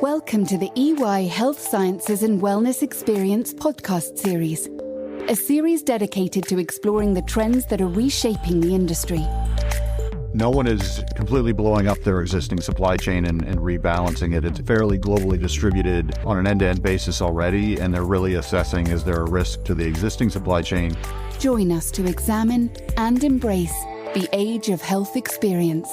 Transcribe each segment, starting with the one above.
Welcome to the EY Health Sciences and Wellness Experience podcast series, a series dedicated to exploring the trends that are reshaping the industry. No one is completely blowing up their existing supply chain and rebalancing it. It's fairly globally distributed on an end-to-end basis already, and they're really assessing, is there a risk to the existing supply chain? Join us to examine and embrace the age of health experience.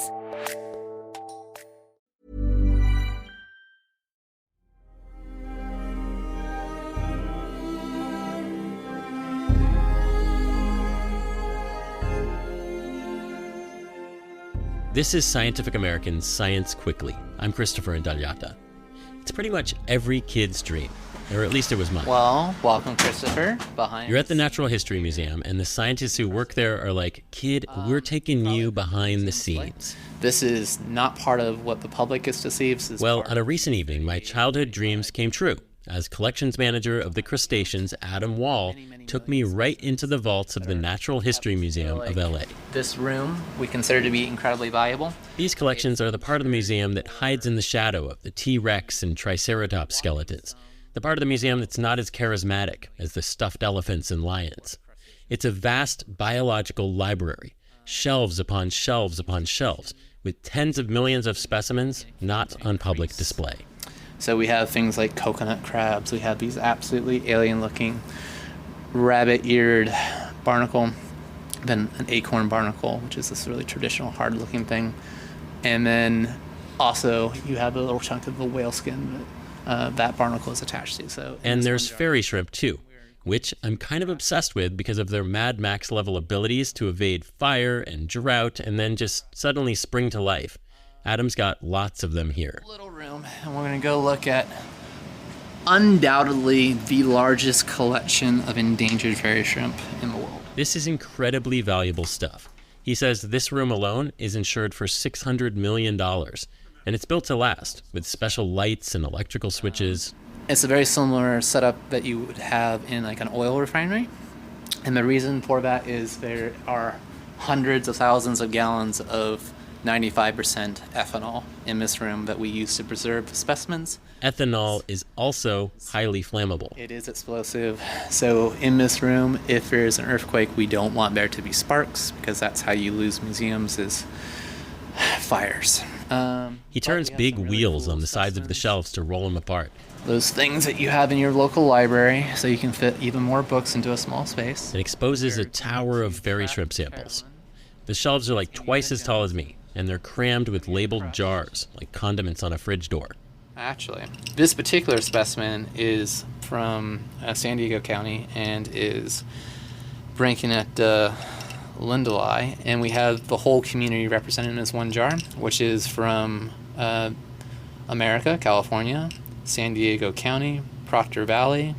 This is Scientific American's Science Quickly. I'm Christopher Endangered. It's pretty much every kid's dream, or at least it was mine. Well, welcome, Christopher. You're at the Natural History Museum, and the scientists who work there are like, kid, we're taking you behind the scenes. This is not part of what the public gets to see. Well, on a recent evening, my childhood dreams came true. As collections manager of the crustaceans, Adam Wall took me right into the vaults of the Natural History Museum of LA. This room we consider to be incredibly valuable. These collections are the part of the museum that hides in the shadow of the T-Rex and Triceratops skeletons, the part of the museum that's not as charismatic as the stuffed elephants and lions. It's a vast biological library, shelves upon shelves upon shelves, with tens of millions of specimens not on public display. So we have things like coconut crabs. We have these absolutely alien-looking rabbit-eared barnacle, then an acorn barnacle, which is this really traditional hard-looking thing. And then also you have a little chunk of the whale skin that barnacle is attached to. And there's fairy shrimp too, which I'm kind of obsessed with because of their Mad Max level abilities to evade fire and drought and then just suddenly spring to life. Adam's got lots of them here. Little room, and we're going to go look at undoubtedly the largest collection of endangered fairy shrimp in the world. This is incredibly valuable stuff. He says this room alone is insured for $600 million, and it's built to last, with special lights and electrical switches. It's a very similar setup that you would have in like an oil refinery, and the reason for that is there are hundreds of thousands of gallons of 95% ethanol in this room that we use to preserve specimens. Ethanol is also highly flammable. It is explosive. So in this room, if there's an earthquake, we don't want there to be sparks because that's how you lose museums is fires. He turns big wheels on the sides of the shelves to roll them apart. Those things that you have in your local library so you can fit even more books into a small space. It exposes a tower of fairy shrimp samples. The shelves are like twice as tall as me, and they're crammed with labeled jars, like condiments on a fridge door. Actually, this particular specimen is from San Diego County and is ranking at Lindeli, and we have the whole community represented in this one jar, which is from America, California, San Diego County, Proctor Valley,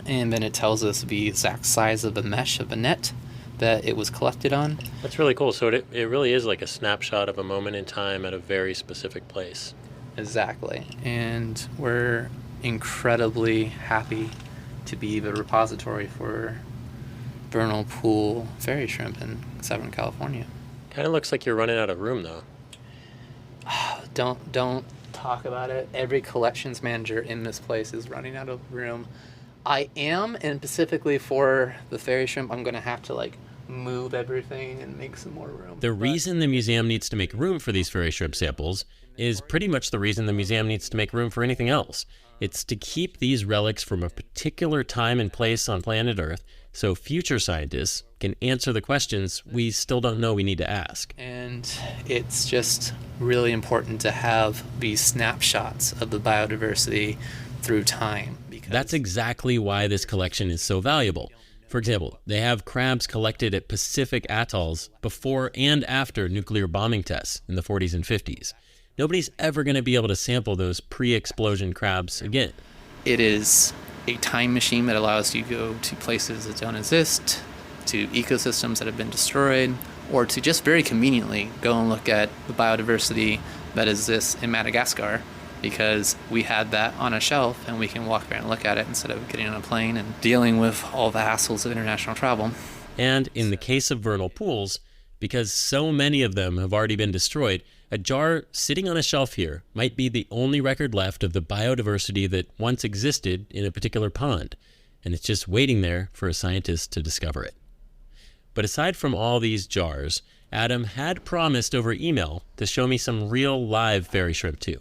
and then it tells us the exact size of the mesh of the net that it was collected on. That's really cool. So it really is like a snapshot of a moment in time at a very specific place. Exactly. And we're incredibly happy to be the repository for vernal pool fairy shrimp in Southern California. Kind of looks like you're running out of room, though. Don't talk about it. Every collections manager in this place is running out of room. I am, and specifically for the fairy shrimp, I'm going to have to move everything and make some more room. The reason the museum needs to make room for these fairy shrimp samples is pretty much the reason the museum needs to make room for anything else. It's to keep these relics from a particular time and place on planet Earth so future scientists can answer the questions we still don't know we need to ask. And it's just really important to have these snapshots of the biodiversity through time. That's exactly why this collection is so valuable. For example, they have crabs collected at Pacific atolls before and after nuclear bombing tests in the 40s and 50s. Nobody's ever going to be able to sample those pre-explosion crabs again. It is a time machine that allows you to go to places that don't exist, to ecosystems that have been destroyed, or to just very conveniently go and look at the biodiversity that exists in Madagascar, because we had that on a shelf and we can walk around and look at it instead of getting on a plane and dealing with all the hassles of international travel. And in the case of vernal pools, because so many of them have already been destroyed, A jar sitting on a shelf here might be the only record left of the biodiversity that once existed in a particular pond, and it's just waiting there for a scientist to discover it. But aside from all these jars, Adam had promised over email to show me some real live fairy shrimp too.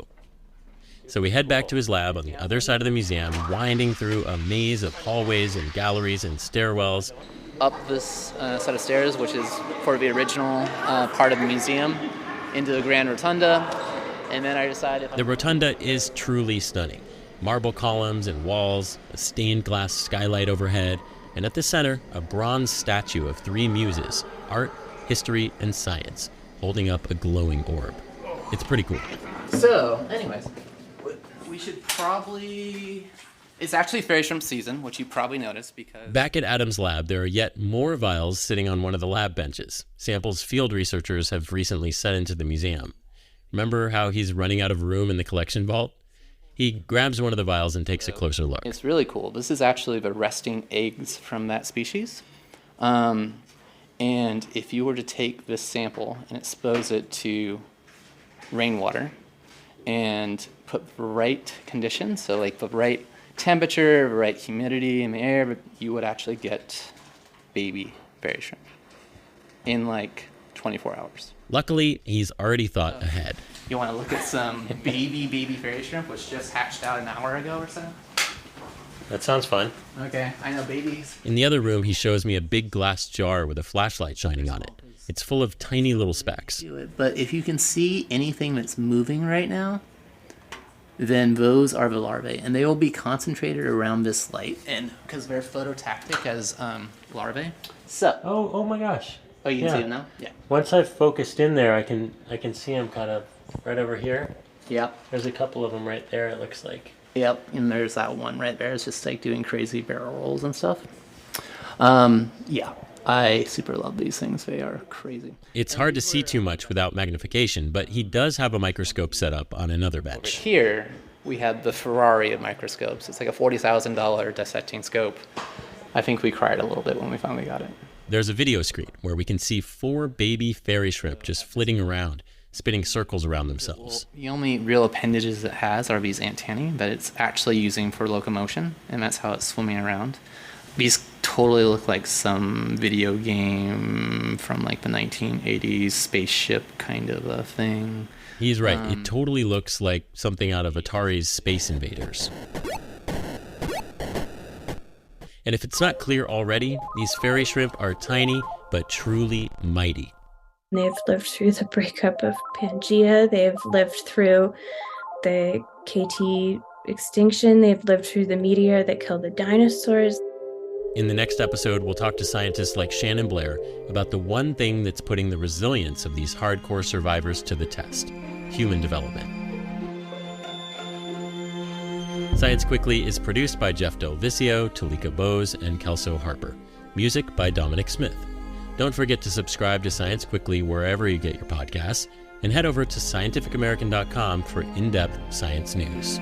So we head back to his lab on the other side of the museum, winding through a maze of hallways and galleries and stairwells. Up this set of stairs, which is for the original part of the museum, into the Grand Rotunda, and then I decided... The rotunda is truly stunning. Marble columns and walls, a stained glass skylight overhead, and at the center, a bronze statue of 3 muses, art, history, and science, holding up a glowing orb. It's pretty cool. So, anyways, we should probably... It's actually fairy shrimp season, which you probably noticed because... Back at Adam's lab, there are yet more vials sitting on one of the lab benches, samples field researchers have recently sent into the museum. Remember how he's running out of room in the collection vault? He grabs one of the vials and takes a closer look. It's really cool. This is actually the resting eggs from that species. And if you were to take this sample and expose it to rainwater and put the right conditions, so like the right temperature, the right humidity in the air, you would actually get baby fairy shrimp in like 24 hours. Luckily, he's already thought ahead. You want to look at some baby fairy shrimp, which just hatched out an hour ago or so? That sounds fun. Okay, I know babies. In the other room, he shows me a big glass jar with a flashlight shining on it. It's full of tiny little specks. But if you can see anything that's moving right now, then those are the larvae, and they will be concentrated around this light, and because they're phototactic as larvae. So. Oh my gosh. Oh, you can see them now? Yeah. Once I've focused in there, I can see them kind of right over here. Yep. There's a couple of them right there, it looks like. Yep, and there's that one right there. It's just like doing crazy barrel rolls and stuff. Yeah, I super love these things. They are crazy. It's hard to see too much without magnification, but he does have a microscope set up on another bench. Here, we have the Ferrari of microscopes. It's like a $40,000 dissecting scope. I think we cried a little bit when we finally got it. There's a video screen where we can see 4 baby fairy shrimp just flitting around, spinning circles around themselves. The only real appendages it has are these antennae that it's actually using for locomotion, and that's how it's swimming around. These totally look like some video game from like the 1980s spaceship kind of a thing. He's right. It totally looks like something out of Atari's Space Invaders. And if it's not clear already, these fairy shrimp are tiny but truly mighty. They've lived through the breakup of Pangea. They've lived through the KT extinction. They've lived through the meteor that killed the dinosaurs. In the next episode, we'll talk to scientists like Shannon Blair about the one thing that's putting the resilience of these hardcore survivors to the test: human development. Science Quickly is produced by Jeff Del Vicio, Talika Bose, and Kelso Harper. Music by Dominic Smith. Don't forget to subscribe to Science Quickly wherever you get your podcasts, and head over to scientificamerican.com for in-depth science news.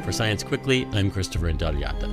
For Science Quickly, I'm Christopher Indarriata.